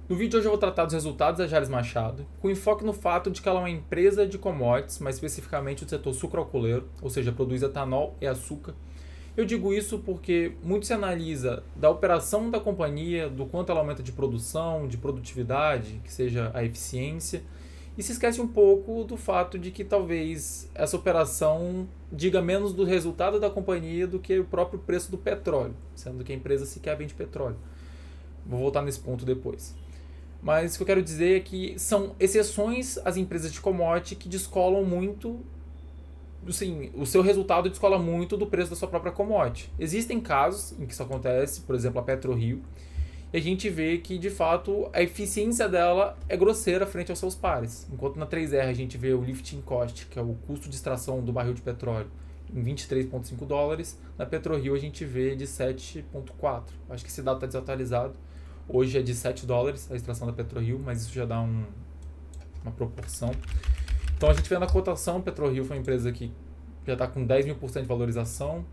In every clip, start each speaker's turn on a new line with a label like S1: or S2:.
S1: No vídeo de hoje eu vou tratar dos resultados da Jales Machado, com enfoque no fato de que ela é uma empresa de commodities, mais especificamente do setor sucroalcooleiro, ou seja, produz etanol e açúcar. Eu digo isso porque muito se analisa da operação da companhia, do quanto ela aumenta de produção, de produtividade, que seja a eficiência, e se esquece um pouco do fato de que talvez essa operação diga menos do resultado da companhia do que o próprio preço do petróleo, sendo que a empresa sequer vende petróleo. Vou voltar nesse ponto depois. Mas o que eu quero dizer é que são exceções as empresas de commodity que descolam muito, assim, o seu resultado descola muito do preço da sua própria commodity. Existem casos em que isso acontece, por exemplo, a PetroRio, e a gente vê que, de fato, a eficiência dela é grosseira frente aos seus pares. Enquanto na 3R a gente vê o lifting cost, que é o custo de extração do barril de petróleo, em 23,5 dólares, na PetroRio a gente vê de 7,4. Acho que esse dado está desatualizado. Hoje é de 7 dólares a extração da PetroRio, mas isso já dá uma proporção. Então a gente vê na cotação, a PetroRio foi uma empresa que já está com 10 mil por cento de valorização,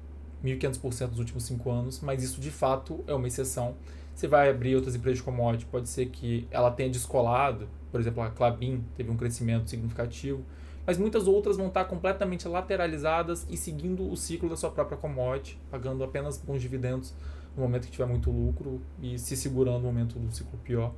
S1: 1.500% nos últimos 5 anos, mas isso de fato é uma exceção. Você vai abrir outras empresas de commodity, pode ser que ela tenha descolado, por exemplo, a Klabin teve um crescimento significativo, mas muitas outras vão estar completamente lateralizadas e seguindo o ciclo da sua própria commodity, pagando apenas bons dividendos no momento que tiver muito lucro e se segurando no momento do ciclo pior.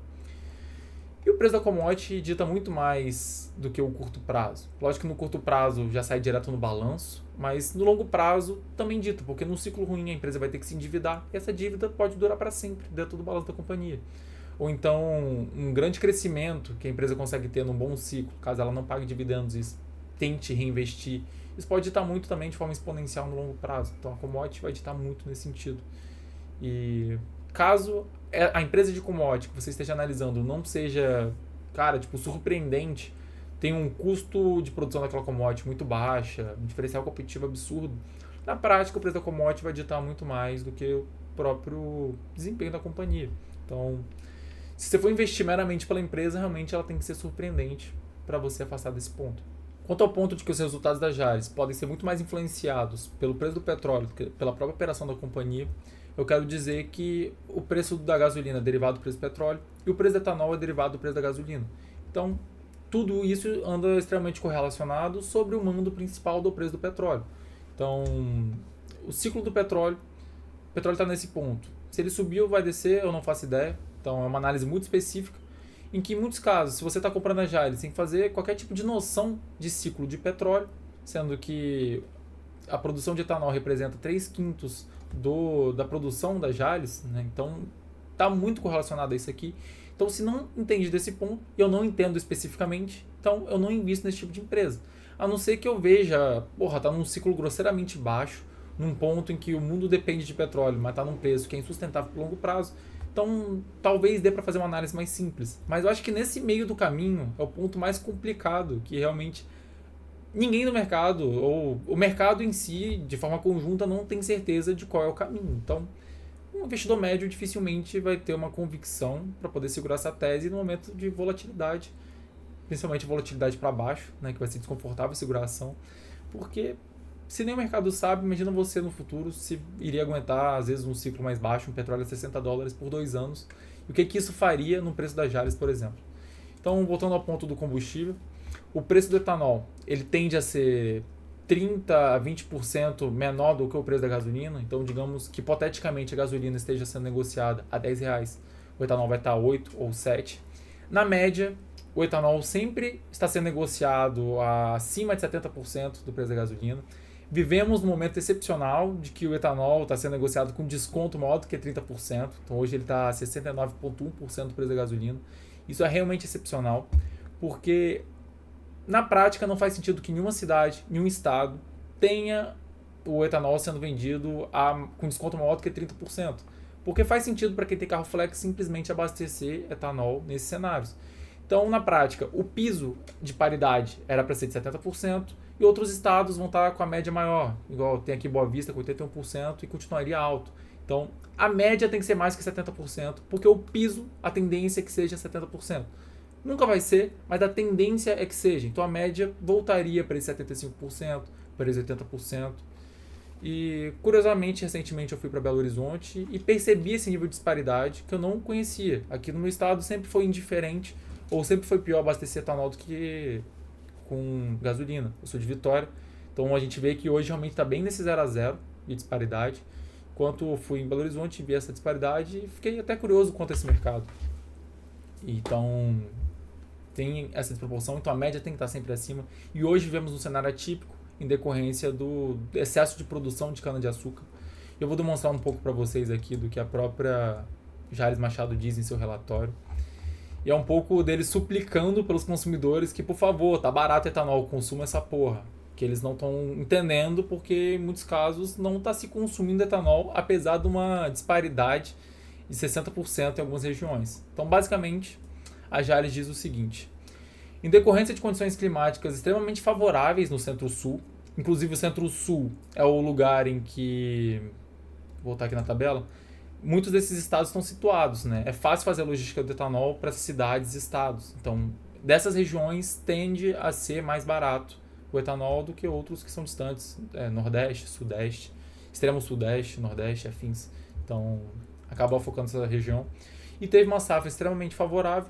S1: E o preço da commodity dita muito mais do que o curto prazo. Lógico que no curto prazo já sai direto no balanço, mas no longo prazo também dita, porque no ciclo ruim a empresa vai ter que se endividar e essa dívida pode durar para sempre dentro do balanço da companhia. Ou então um grande crescimento que a empresa consegue ter num bom ciclo, caso ela não pague dividendos e tente reinvestir. Isso pode ditar muito também de forma exponencial no longo prazo. Então a commodity vai ditar muito nesse sentido. E caso a empresa de commodity que você esteja analisando não seja, cara, tipo, surpreendente, tem um custo de produção daquela commodity muito baixa, um diferencial competitivo absurdo, na prática o preço da commodity vai ditar muito mais do que o próprio desempenho da companhia. Então, se você for investir meramente pela empresa, realmente ela tem que ser surpreendente para você afastar desse ponto. Quanto ao ponto de que os resultados da Jales podem ser muito mais influenciados pelo preço do petróleo do que pela própria operação da companhia, eu quero dizer que o preço da gasolina é derivado do preço do petróleo e o preço do etanol é derivado do preço da gasolina. Então, tudo isso anda extremamente correlacionado sobre o mando principal do preço do petróleo. Então, o ciclo do petróleo, o petróleo está nesse ponto. Se ele subiu, vai descer, eu não faço ideia. Então, é uma análise muito específica, em que em muitos casos, se você está comprando a Jales, tem que fazer qualquer tipo de noção de ciclo de petróleo, sendo que a produção de etanol representa 3 quintos da produção da Jales, né? Então está muito correlacionado a isso aqui. Então, se não entende desse ponto, e eu não entendo especificamente, então eu não invisto nesse tipo de empresa. A não ser que eu veja, está num ciclo grosseiramente baixo, num ponto em que o mundo depende de petróleo, mas está num preço que é insustentável por longo prazo. Então, talvez dê para fazer uma análise mais simples. Mas eu acho que nesse meio do caminho é o ponto mais complicado, que realmente ninguém no mercado, ou o mercado em si, de forma conjunta, não tem certeza de qual é o caminho. Então, um investidor médio dificilmente vai ter uma convicção para poder segurar essa tese no momento de volatilidade, principalmente volatilidade para baixo, né, que vai ser desconfortável segurar a ação, porque se nem o mercado sabe, imagina você no futuro se iria aguentar, às vezes, um ciclo mais baixo, um petróleo a 60 dólares por 2 anos, e o que isso faria no preço da Jales, por exemplo. Então, voltando ao ponto do combustível, o preço do etanol ele tende a ser 30 a 20% menor do que o preço da gasolina. Então, digamos que hipoteticamente a gasolina esteja sendo negociada a R$ 10, o etanol vai estar a 8 ou 7. Na média, o etanol sempre está sendo negociado acima de 70% do preço da gasolina. Vivemos um momento excepcional de que o etanol está sendo negociado com desconto maior do que 30%. Então, hoje ele está a 69,1% do preço da gasolina. Isso é realmente excepcional, porque na prática não faz sentido que nenhuma cidade, nenhum estado tenha o etanol sendo vendido com desconto maior do que 30%. Porque faz sentido para quem tem carro flex simplesmente abastecer etanol nesses cenários. Então, na prática, o piso de paridade era para ser de 70% e outros estados vão estar com a média maior. Igual tem aqui Boa Vista com 81% e continuaria alto. Então, a média tem que ser mais que 70%, porque o piso, a tendência é que seja 70%. Nunca vai ser, mas a tendência é que seja. Então a média voltaria para esse 75%, para esse 80%. E, curiosamente, recentemente eu fui para Belo Horizonte e percebi esse nível de disparidade que eu não conhecia. Aqui no meu estado sempre foi indiferente, ou sempre foi pior abastecer etanol do que com gasolina. Eu sou de Vitória, então a gente vê que hoje realmente está bem nesse 0 a 0 de disparidade. Enquanto eu fui em Belo Horizonte e vi essa disparidade, fiquei até curioso quanto a esse mercado. Então, tem essa desproporção, então a média tem que estar sempre acima. E hoje vivemos um cenário atípico em decorrência do excesso de produção de cana-de-açúcar. Eu vou demonstrar um pouco para vocês aqui do que a própria Jales Machado diz em seu relatório. E é um pouco deles suplicando pelos consumidores que, por favor, tá barato etanol, consuma essa porra. Que eles não estão entendendo porque, em muitos casos, não está se consumindo etanol, apesar de uma disparidade de 60% em algumas regiões. Então, basicamente, a Jales diz o seguinte: em decorrência de condições climáticas extremamente favoráveis no Centro-Sul, inclusive o Centro-Sul é o lugar em que, vou voltar aqui na tabela, muitos desses estados estão situados, né? É fácil fazer a logística do etanol para cidades e estados. Então, dessas regiões tende a ser mais barato o etanol do que outros que são distantes, Nordeste, Sudeste, extremo Sudeste, Nordeste, afins. Então, acaba focando nessa região. E teve uma safra extremamente favorável,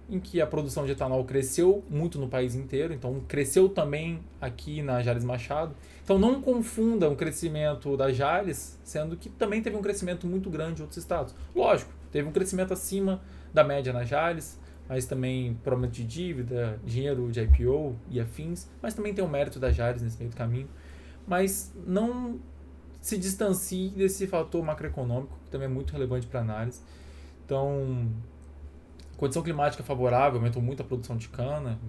S1: em que a produção de etanol cresceu muito no país inteiro, então cresceu também aqui na Jales Machado. Então não confunda o crescimento da Jales, sendo que também teve um crescimento muito grande em outros estados. Lógico, teve um crescimento acima da média na Jales, mas também por aumento de dívida, dinheiro de IPO e afins, mas também tem o mérito da Jales nesse meio do caminho. Mas não se distancie desse fator macroeconômico, que também é muito relevante para a análise. Então, condição climática favorável, aumentou muito a produção de cana,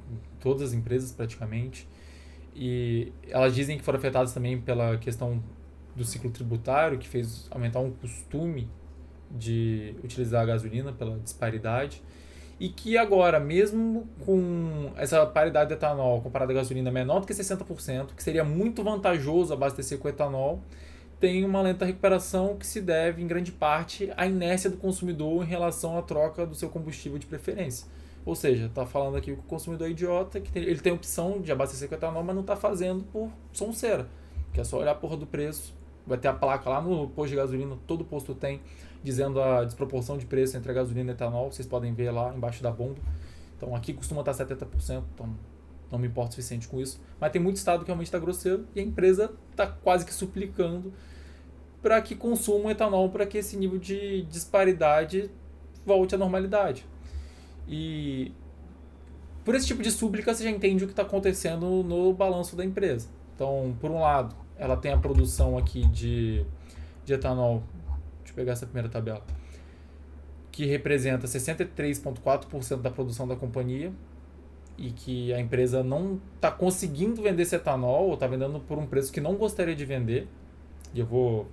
S1: em todas as empresas praticamente. E elas dizem que foram afetadas também pela questão do ciclo tributário, que fez aumentar um costume de utilizar a gasolina pela disparidade. E que agora, mesmo com essa paridade de etanol comparada à gasolina menor do que 60%, que seria muito vantajoso abastecer com etanol, tem uma lenta recuperação que se deve, em grande parte, à inércia do consumidor em relação à troca do seu combustível de preferência. Ou seja, está falando aqui que o consumidor é idiota, que ele tem a opção de abastecer com etanol, mas não está fazendo por sonceira, que é só olhar a porra do preço. Vai ter a placa lá no posto de gasolina, todo posto tem, dizendo a desproporção de preço entre a gasolina e etanol, vocês podem ver lá embaixo da bomba. Então aqui costuma estar 70%, então não me importa o suficiente com isso. Mas tem muito estado que realmente está grosseiro e a empresa está quase que suplicando para que consumam etanol, para que esse nível de disparidade volte à normalidade. E por esse tipo de súplica você já entende o que está acontecendo no balanço da empresa. Então, por um lado, ela tem a produção aqui de etanol, deixa eu pegar essa primeira tabela, que representa 63,4% da produção da companhia, e que a empresa não está conseguindo vender esse etanol, ou está vendendo por um preço que não gostaria de vender, e eu vou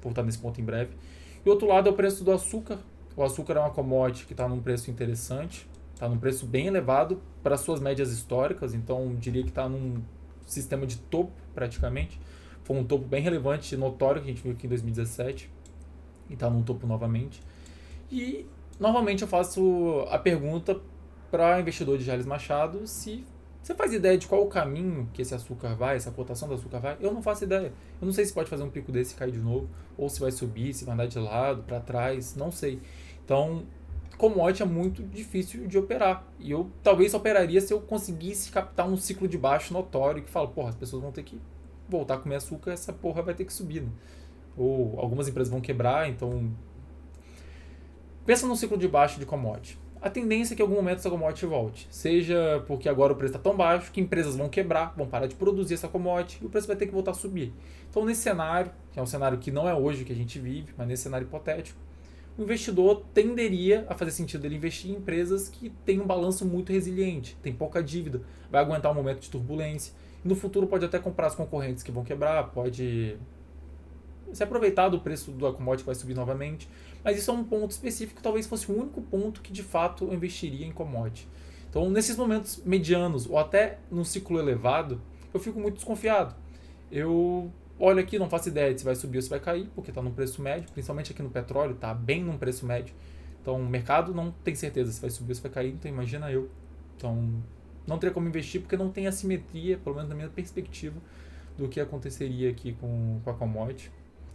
S1: voltar nesse ponto em breve. E o outro lado é o preço do açúcar. O açúcar é uma commodity que está num preço interessante, está num preço bem elevado para suas médias históricas, então diria que está num sistema de topo praticamente. Foi um topo bem relevante, notório, que a gente viu aqui em 2017, e está num topo novamente. E novamente eu faço a pergunta para investidor de Jales Machado se você faz ideia de qual o caminho que esse açúcar vai, essa cotação do açúcar vai? Eu não faço ideia. Eu não sei se pode fazer um pico desse e cair de novo, ou se vai subir, se vai andar de lado, para trás, não sei. Então, commodity é muito difícil de operar. E eu talvez operaria se eu conseguisse captar um ciclo de baixo notório que fala, porra, as pessoas vão ter que voltar a comer açúcar, essa porra vai ter que subir, né? Ou algumas empresas vão quebrar, então pensa num ciclo de baixo de commodity. A tendência é que em algum momento essa commodity volte. Seja porque agora o preço está tão baixo que empresas vão quebrar, vão parar de produzir essa commodity e o preço vai ter que voltar a subir. Então, nesse cenário, que é um cenário que não é hoje que a gente vive, mas nesse cenário hipotético, o investidor tenderia a fazer sentido ele investir em empresas que têm um balanço muito resiliente, tem pouca dívida, vai aguentar um momento de turbulência. E no futuro pode até comprar as concorrentes que vão quebrar, pode se aproveitar do preço da commodity que vai subir novamente. Mas isso é um ponto específico, talvez fosse o único ponto que de fato eu investiria em commodity. Então, nesses momentos medianos ou até num ciclo elevado, eu fico muito desconfiado. Eu olho aqui, não faço ideia de se vai subir ou se vai cair, porque está num preço médio, principalmente aqui no petróleo, está bem num preço médio. Então, o mercado não tem certeza se vai subir ou se vai cair, então imagina eu. Então, não teria como investir porque não tem assimetria, pelo menos na minha perspectiva, do que aconteceria aqui com a commodity.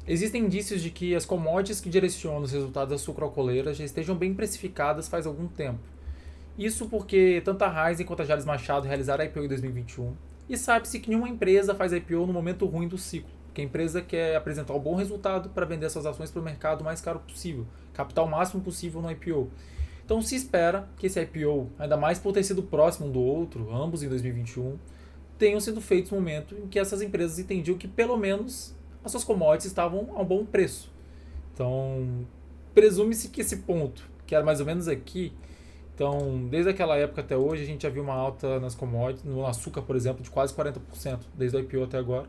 S1: Existem indícios de que as commodities que direcionam os resultados da sucroalcooleira já estejam bem precificadas faz algum tempo. Isso porque tanto a Raízen quanto a Jalles Machado realizaram a IPO em 2021 e sabe-se que nenhuma empresa faz a IPO no momento ruim do ciclo, porque a empresa quer apresentar um bom resultado para vender suas ações para o mercado o mais caro possível, captar o máximo possível no IPO. Então se espera que esse IPO, ainda mais por ter sido próximo um do outro, ambos em 2021, tenham sido feitos no momento em que essas empresas entendiam que pelo menos as suas commodities estavam a um bom preço. Então, presume-se que esse ponto, que era mais ou menos aqui, então, desde aquela época até hoje, a gente já viu uma alta nas commodities, no açúcar, por exemplo, de quase 40%, desde o IPO até agora.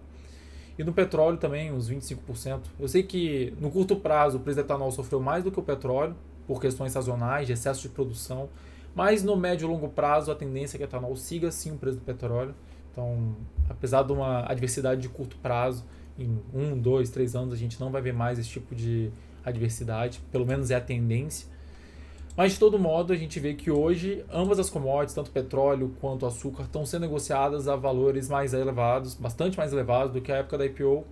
S1: E no petróleo também, uns 25%. Eu sei que no curto prazo o preço do etanol sofreu mais do que o petróleo, por questões sazonais, de excesso de produção, mas no médio e longo prazo a tendência é que o etanol siga sim o preço do petróleo. Então, apesar de uma adversidade de curto prazo, em 1, 2, 3 anos a gente não vai ver mais esse tipo de adversidade, pelo menos é a tendência. Mas de todo modo a gente vê que hoje ambas as commodities, tanto petróleo quanto açúcar, estão sendo negociadas a valores mais elevados, bastante mais elevados do que a época da IPO.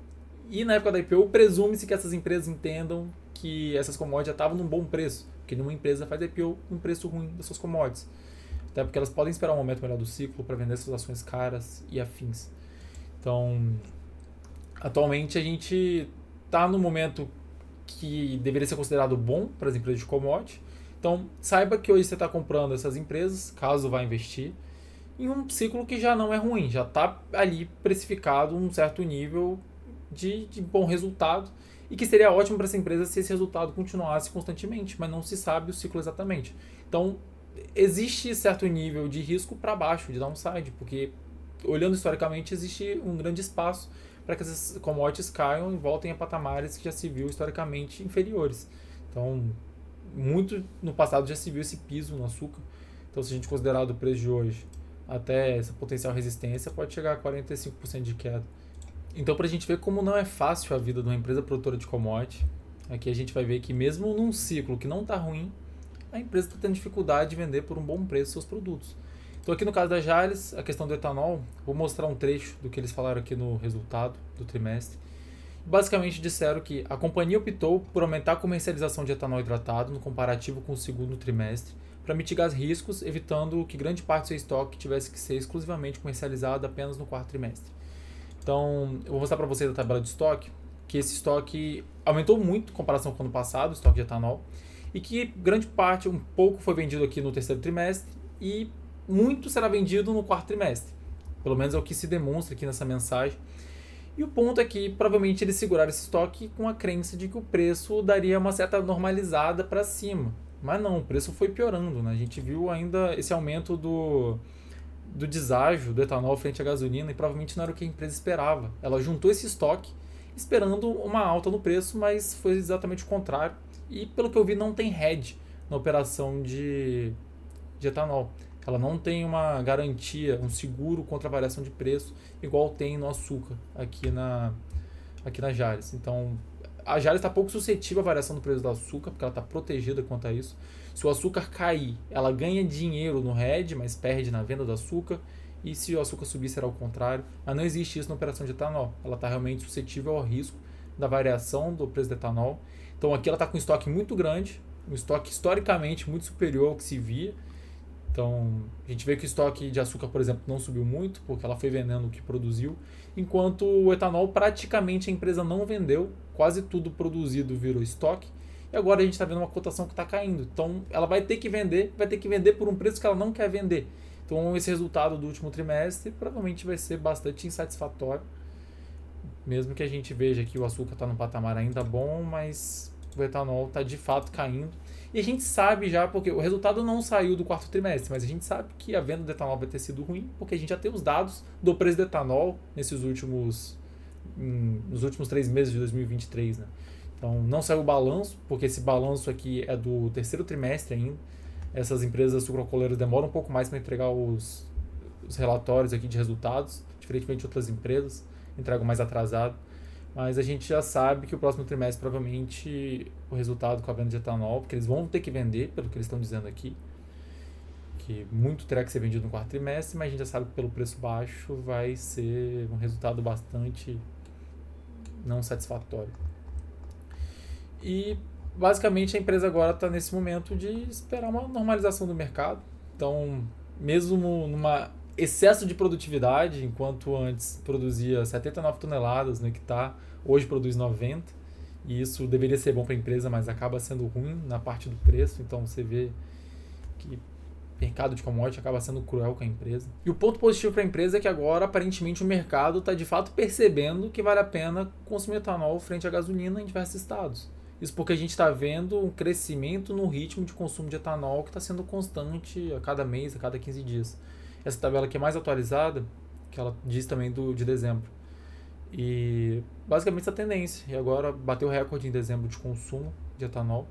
S1: E na época da IPO presume-se que essas empresas entendam que essas commodities já estavam num bom preço, porque nenhuma empresa faz IPO num preço ruim das suas commodities. Até porque elas podem esperar um momento melhor do ciclo para vender suas ações caras e afins. Então, atualmente a gente está no momento que deveria ser considerado bom para as empresas de commodity. Então, saiba que hoje você está comprando essas empresas, caso vá investir, em um ciclo que já não é ruim, já está ali precificado um certo nível de bom resultado e que seria ótimo para essa empresa se esse resultado continuasse constantemente, mas não se sabe o ciclo exatamente. Então, existe certo nível de risco para baixo, de downside, porque olhando historicamente existe um grande espaço para que essas commodities caiam e voltem a patamares que já se viu historicamente inferiores. Então, muito no passado já se viu esse piso no açúcar. Então, se a gente considerar o preço de hoje até essa potencial resistência, pode chegar a 45% de queda. Então, para a gente ver como não é fácil a vida de uma empresa produtora de commodity, aqui a gente vai ver que mesmo num ciclo que não está ruim, a empresa está tendo dificuldade de vender por um bom preço seus produtos. Então, aqui no caso da Jalles, a questão do etanol, vou mostrar um trecho do que eles falaram aqui no resultado do trimestre. Basicamente disseram que a companhia optou por aumentar a comercialização de etanol hidratado no comparativo com o segundo trimestre para mitigar os riscos, evitando que grande parte do seu estoque tivesse que ser exclusivamente comercializado apenas no quarto trimestre. Então, eu vou mostrar para vocês a tabela de estoque, que esse estoque aumentou muito em comparação com o ano passado, o estoque de etanol, e que grande parte, um pouco foi vendido aqui no terceiro trimestre e muito será vendido no quarto trimestre. Pelo menos é o que se demonstra aqui nessa mensagem. E o ponto é que provavelmente eles seguraram esse estoque com a crença de que o preço daria uma certa normalizada para cima. Mas não, o preço foi piorando, né? A gente viu ainda esse aumento do deságio do etanol frente à gasolina e provavelmente não era o que a empresa esperava. Ela juntou esse estoque esperando uma alta no preço, mas foi exatamente o contrário. E pelo que eu vi não tem hedge na operação de etanol. Ela não tem uma garantia, um seguro contra a variação de preço, igual tem no açúcar aqui na Jalles. Então, a Jalles está pouco suscetível à variação do preço do açúcar, porque ela está protegida quanto a isso. Se o açúcar cair, ela ganha dinheiro no hedge, mas perde na venda do açúcar. E se o açúcar subir, será o contrário. Mas não existe isso na operação de etanol. Ela está realmente suscetível ao risco da variação do preço do etanol. Então, aqui ela está com um estoque muito grande, um estoque historicamente muito superior ao que se via. Então, a gente vê que o estoque de açúcar, por exemplo, não subiu muito, porque ela foi vendendo o que produziu, enquanto o etanol praticamente a empresa não vendeu, quase tudo produzido virou estoque, e agora a gente está vendo uma cotação que está caindo. Então, ela vai ter que vender por um preço que ela não quer vender. Então, esse resultado do último trimestre provavelmente vai ser bastante insatisfatório, mesmo que a gente veja que o açúcar está num patamar ainda bom, mas o etanol está de fato caindo. E a gente sabe já, porque o resultado não saiu do quarto trimestre, mas a gente sabe que a venda do etanol vai ter sido ruim, porque a gente já tem os dados do preço do etanol nos últimos 3 meses de 2023, né? Então, não saiu o balanço, porque esse balanço aqui é do terceiro trimestre ainda. Essas empresas sucroalcooleiras demoram um pouco mais para entregar os relatórios aqui de resultados, diferentemente de outras empresas, entregam mais atrasado. Mas a gente já sabe que o próximo trimestre, provavelmente, o resultado com a venda de etanol, porque eles vão ter que vender, pelo que eles estão dizendo aqui, que muito terá que ser vendido no quarto trimestre, mas a gente já sabe que pelo preço baixo vai ser um resultado bastante não satisfatório. E basicamente a empresa agora está nesse momento de esperar uma normalização do mercado. Então, mesmo numa excesso de produtividade, enquanto antes produzia 79 toneladas no hectare, hoje produz 90, e isso deveria ser bom para a empresa, mas acaba sendo ruim na parte do preço. Então você vê que o mercado de commodity acaba sendo cruel com a empresa. E o ponto positivo para a empresa é que agora aparentemente o mercado está de fato percebendo que vale a pena consumir etanol frente à gasolina em diversos estados. Isso porque a gente está vendo um crescimento no ritmo de consumo de etanol que está sendo constante a cada mês, a cada 15 dias. Essa tabela aqui é mais atualizada, que ela diz também de dezembro. E basicamente essa tendência. E agora bateu recorde em dezembro de consumo de etanol.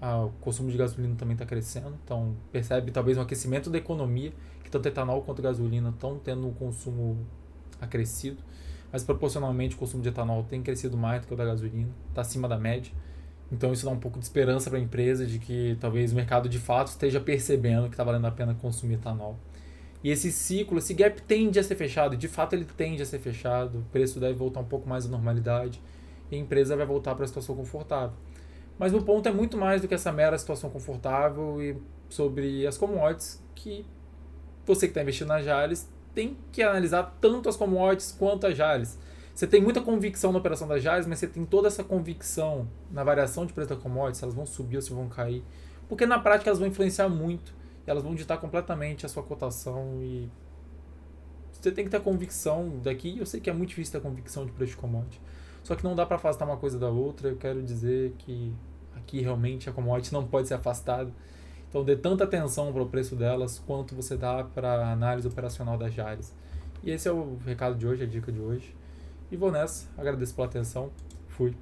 S1: O consumo de gasolina também está crescendo. Então percebe talvez um aquecimento da economia, que tanto etanol quanto gasolina estão tendo um consumo acrescido. Mas proporcionalmente o consumo de etanol tem crescido mais do que o da gasolina, está acima da média. Então isso dá um pouco de esperança para a empresa de que talvez o mercado de fato esteja percebendo que está valendo a pena consumir etanol. E esse ciclo, esse gap tende a ser fechado, de fato ele tende a ser fechado, o preço deve voltar um pouco mais à normalidade e a empresa vai voltar para a situação confortável. Mas o ponto é muito mais do que essa mera situação confortável e sobre as commodities que você que está investindo na Jalles tem que analisar tanto as commodities quanto as Jalles. Você tem muita convicção na operação das Jalles, mas você tem toda essa convicção na variação de preço da commodity, se elas vão subir ou se vão cair. Porque na prática elas vão influenciar muito, e elas vão ditar completamente a sua cotação e você tem que ter convicção daqui. Eu sei que é muito difícil ter convicção de preço de commodity, só que não dá para afastar uma coisa da outra. Eu quero dizer que aqui realmente a commodity não pode ser afastada. Então dê tanta atenção para o preço delas quanto você dá para a análise operacional das Jalles. E esse é o recado de hoje, a dica de hoje. E vou nessa, agradeço pela atenção, fui.